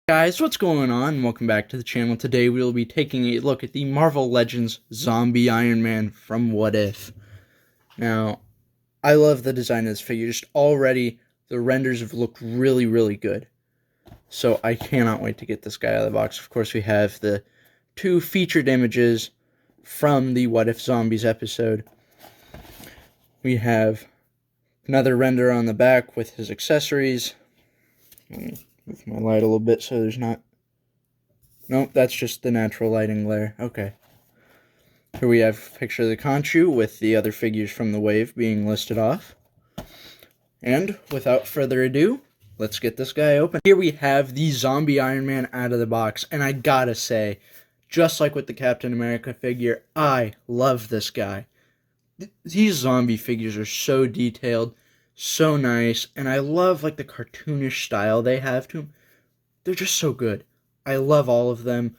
Guys, what's going on? Welcome back to the channel. Today we will be taking a look at the Marvel Legends Zombie Iron Man from What If. Now, I love the design of this figure. Just already, the renders have looked really good. So I cannot wait to get this guy out of the box. Of course, we have the two featured images from the What If Zombies episode. We have another render on the back with his accessories. Let me move my light a little bit so there's not... Nope, that's just the natural lighting glare. Okay. Here we have a picture of the Conchu with the other figures from the wave being listed off. And without further ado, let's get this guy open. Here we have the Zombie Iron Man out of the box. And I gotta say, just like with the Captain America figure, I love this guy. These zombie figures are so detailed, so nice, and I love like the cartoonish style they have to them. They're just so good. I love all of them.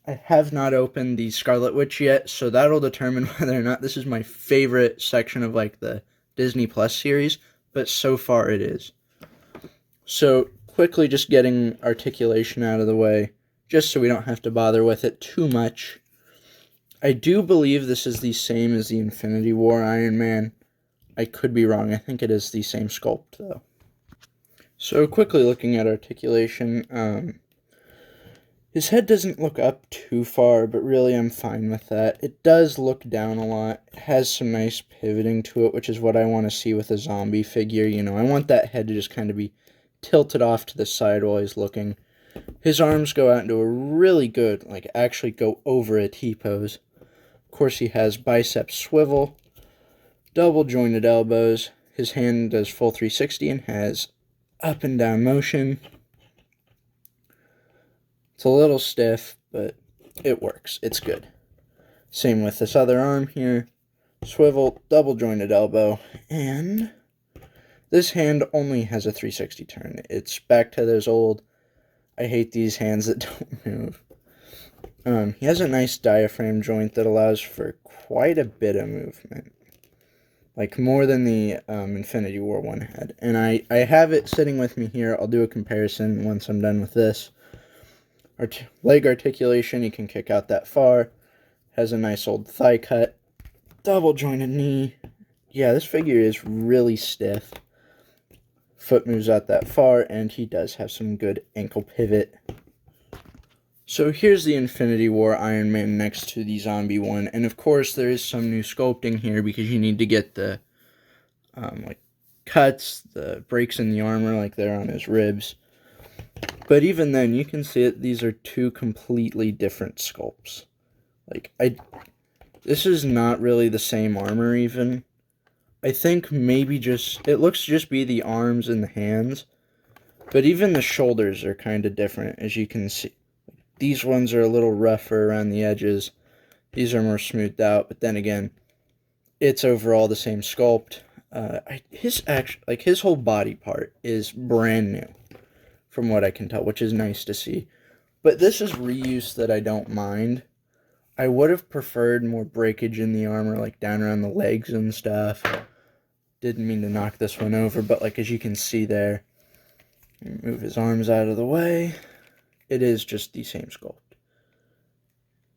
I have not opened the Scarlet Witch yet, so that'll determine whether or not this is my favorite section of like the Disney Plus series, but so far it is. So quickly just getting articulation out of the way, just so we don't have to bother with it too much. I do believe this is the same as the Infinity War Iron Man. I could be wrong. I think it is the same sculpt, though. So quickly looking at articulation, his head doesn't look up too far, but really I'm fine with that. It does look down a lot. It has some nice pivoting to it, which is what I want to see with a zombie figure. You know, I want that head to just kind of be tilted off to the side while he's looking. His arms go out into a really good, like actually go over a T-pose. Of course, he has bicep swivel, double jointed elbows. His hand does full 360 and has up and down motion. It's a little stiff, but it works. It's good. Same with this other arm here. Swivel, double jointed elbow, and this hand only has a 360 turn. It's back to those old, I hate these hands that don't move. He has a nice diaphragm joint that allows for quite a bit of movement. Like more than the Infinity War one had. And I have it sitting with me here. I'll do a comparison once I'm done with this. Leg articulation, you can kick out that far. Has a nice old thigh cut. Double jointed knee. Yeah, this figure is really stiff. Foot moves out that far, and he does have some good ankle pivot. So here's the Infinity War Iron Man next to the zombie one, and of course there is some new sculpting here because you need to get the like cuts, the breaks in the armor like there on his ribs. But even then, you can see it. These are two completely different sculpts. Like this is not really the same armor even. I think maybe it looks to just be the arms and the hands, but even the shoulders are kind of different as you can see. These ones are a little rougher around the edges. These are more smoothed out, but then again, it's overall the same sculpt. His whole body part is brand new, from what I can tell, which is nice to see. But this is reuse that I don't mind. I would have preferred more breakage in the armor, like down around the legs and stuff. Didn't mean to knock this one over, but like as you can see there, move his arms out of the way. It is just the same sculpt.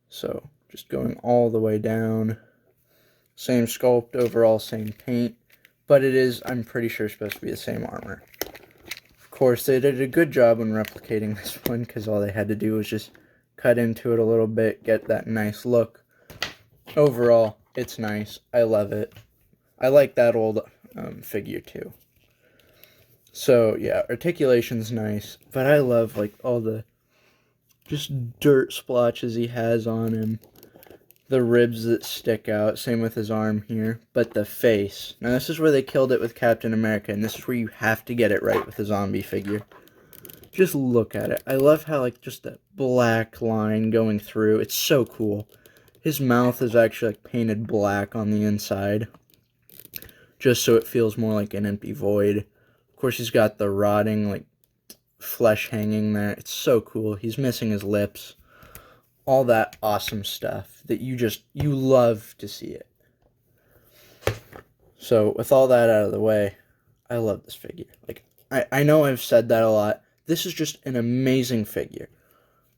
So, just going all the way down. Same sculpt, overall same paint. But it is, I'm pretty sure, supposed to be the same armor. Of course, they did a good job when replicating this one, because all they had to do was just cut into it a little bit, get that nice look. Overall, it's nice. I love it. I like that old figure, too. So, yeah, articulation's nice. But I love, like, all the just dirt splotches he has on him. The ribs that stick out. Same with his arm here. But the face. Now this is where they killed it with Captain America. And this is where you have to get it right with a zombie figure. Just look at it. I love how like just that black line going through. It's so cool. His mouth is actually like painted black on the inside. Just so it feels more like an empty void. Of course he's got the rotting like flesh hanging there. It's so cool. He's missing his lips. All that awesome stuff that you love to see it. So with all that out of the way, I love this figure. Like I know I've said that a lot. this is just an amazing figure.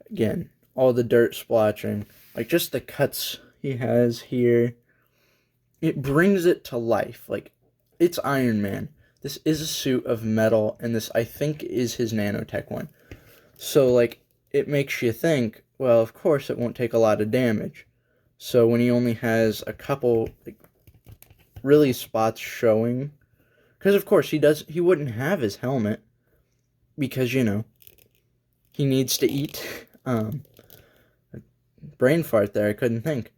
Again, all the dirt splotching, like just the cuts he has here. It brings it to life. Like, it's Iron Man. This is a suit of metal, and this, I think, is his nanotech one. So, like, it makes you think, well, of course it won't take a lot of damage. So when he only has a couple, like, really spots showing, because of course he wouldn't have his helmet, because, he needs to eat. Brain fart there, I couldn't think.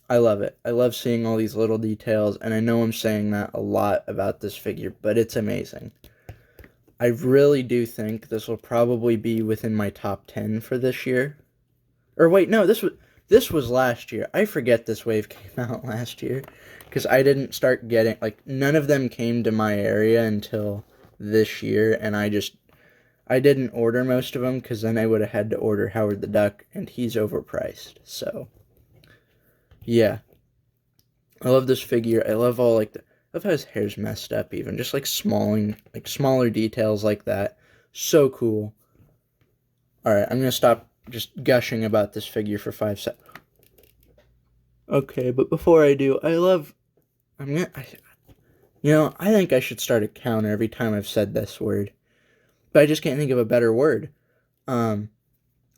I love it. I love seeing all these little details, and I know I'm saying that a lot about this figure, but it's amazing. I really do think this will probably be within my top 10 for this year. Or wait, no, this was last year. I forget this wave came out last year, because I didn't start getting, like, none of them came to my area until this year, and I didn't order most of them, because then I would have had to order Howard the Duck, and he's overpriced, so, yeah. I love this figure. I love all, like, I love how his hair's messed up, even, just, like, smaller details like that. So cool. Alright, I'm gonna stop just gushing about this figure for 5 seconds. Okay, but before I do, I think I should start a counter every time I've said this word. But I just can't think of a better word.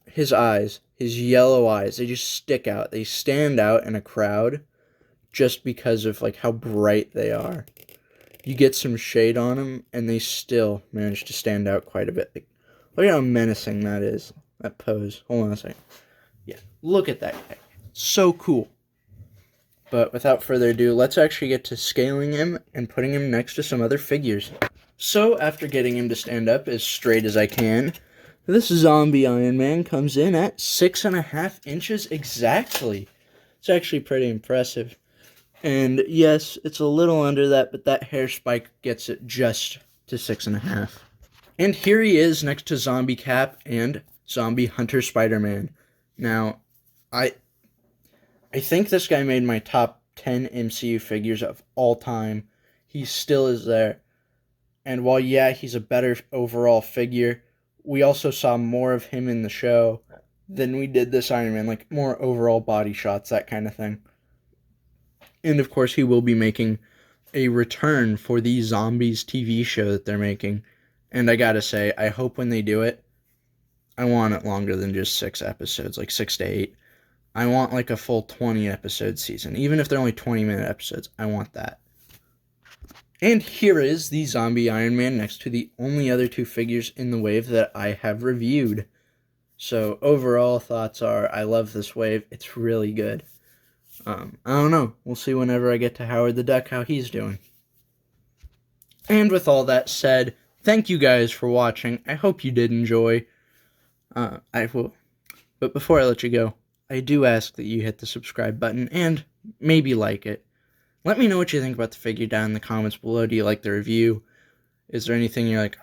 His eyes, his yellow eyes, they just stick out. They stand out in a crowd just because of, like, how bright they are. You get some shade on them, and they still manage to stand out quite a bit. Like, look at how menacing that is, that pose. Hold on a second. Yeah, look at that guy. So cool. But without further ado, let's actually get to scaling him and putting him next to some other figures. So, after getting him to stand up as straight as I can, this zombie Iron Man comes in at 6.5 inches exactly. It's actually pretty impressive. And yes, it's a little under that, but that hair spike gets it just to 6.5. And here he is next to Zombie Cap and Zombie Hunter Spider-Man. Now, I think this guy made my top 10 MCU figures of all time. He still is there. And while, yeah, he's a better overall figure, we also saw more of him in the show than we did this Iron Man. Like, more overall body shots, that kind of thing. And, of course, he will be making a return for the Zombies TV show that they're making. And I gotta say, I hope when they do it, I want it longer than just 6 episodes, like 6 to 8. I want, like, a full 20-episode season. Even if they're only 20-minute episodes, I want that. And here is the Zombie Iron Man next to the only other 2 figures in the wave that I have reviewed. So, overall thoughts are, I love this wave. It's really good. I don't know. We'll see whenever I get to Howard the Duck how he's doing. And with all that said, thank you guys for watching. I hope you did enjoy. I will. But before I let you go, I do ask that you hit the subscribe button and maybe like it. Let me know what you think about the figure down in the comments below. Do you like the review? Is there anything you're like,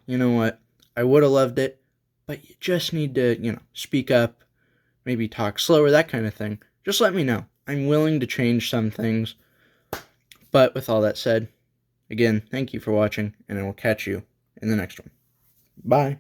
you know what? I would have loved it, but you just need to, speak up, maybe talk slower, that kind of thing. Just let me know. I'm willing to change some things. But with all that said, again, thank you for watching, and I will catch you in the next one. Bye.